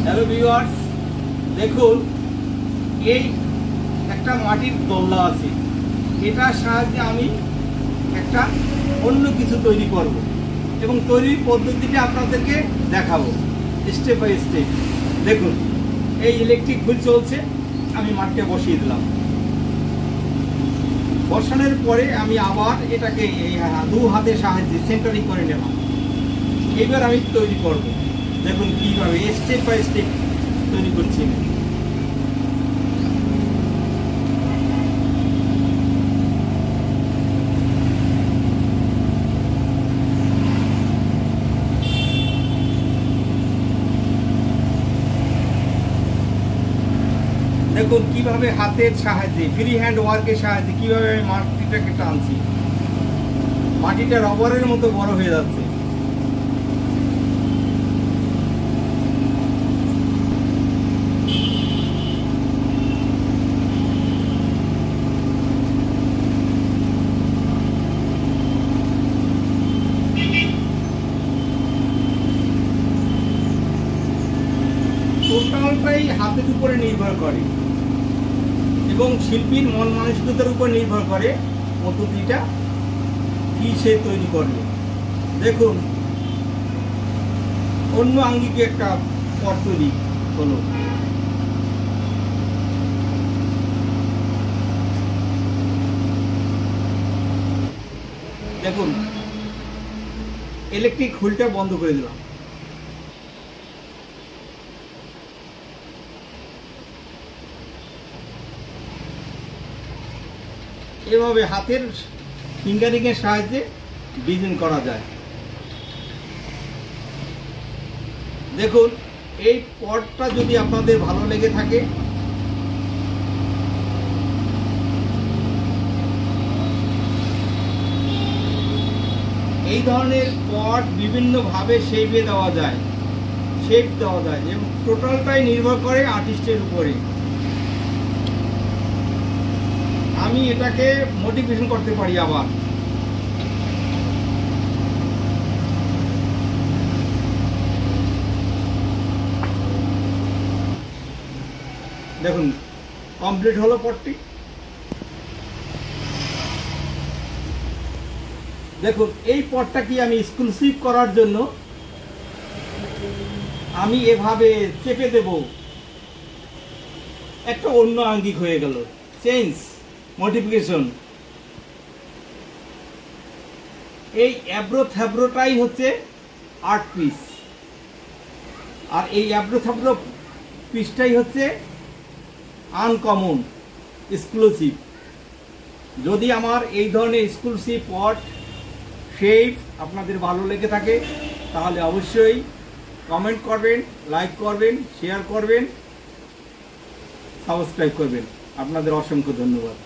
Hello viewers, দেখুন এই একটা মাটির দোলনা আছে। এটার সাহায্যে আমি একটা অন্য কিছু তৈরি করব এবং তৈরির পদ্ধতিটা আপনাদেরকে দেখাবো স্টেপ বাই স্টেপ। দেখুন এই ইলেকট্রিক হুইল চলছে, আমি মাটিটা বসিয়ে দিলাম। বসানোর পরে আমি আবার এটাকে দু হাতের সাহায্যে সেন্টারিং করে নিলাম। এবার আমি তৈরি করব। দেখুন কীভাবে স্টেপ বাই স্টেপ তৈরি করছি। দেখুন কিভাবে হাতের সাহায্যে ফ্রি হ্যান্ড ওয়ার্কের সাহায্যে কিভাবে আমি মাটিটাকে টানছি। মাটিটা রবারের মতো বড় হয়ে যাচ্ছে। টোটালটাই হাতের উপরে নির্ভর করে এবং শিল্পীর মন মানসিকতার উপর নির্ভর করে পদ্ধতিটা কি সে তৈরি করবে। দেখুন অন্য আঙ্গিকে একটা পট তৈরি হলো। দেখুন ইলেকট্রিক হুইলটা বন্ধ করে দিলাম। এভাবে হাতের ফিঙ্গারিং এর সাহায্যে ডিজাইন করা যায়। দেখুন এই পটটা যদি আপনাদের ভালো লেগে থাকে এই ধরনের পট বিভিন্নভাবে শেপে দেওয়া যায়, এবং টোটালটাই নির্ভর করে আর্টিস্টের উপরে। আমি এটাকে মডিফিকেশন করতে পারি আবার। দেখুন কমপ্লিট হলো পটটি। দেখুন এই পটটা কি আমি এক্সক্লুসিভ করার জন্য আমি এভাবে চেপে দেব, একটা অন্য আঙ্গিক হয়ে গেল। Change modification. এই অ্যাব্রো-থ্যাব্রোটাই হচ্ছে আর্ট পিস, আর এই অ্যাব্রো-থ্যাব্রো পিসটাই হচ্ছে আনকমন, এক্সক্লুসিভ। যদি আমার এই ধরনের এক্সক্লুসিভ পট শেপ আপনাদের ভালো লেগে থাকে তাহলে অবশ্যই কমেন্ট করবেন, লাইক করবেন, শেয়ার করবেন, সাবস্ক্রাইব করবেন। আপনাদের অসংখ্য ধন্যবাদ।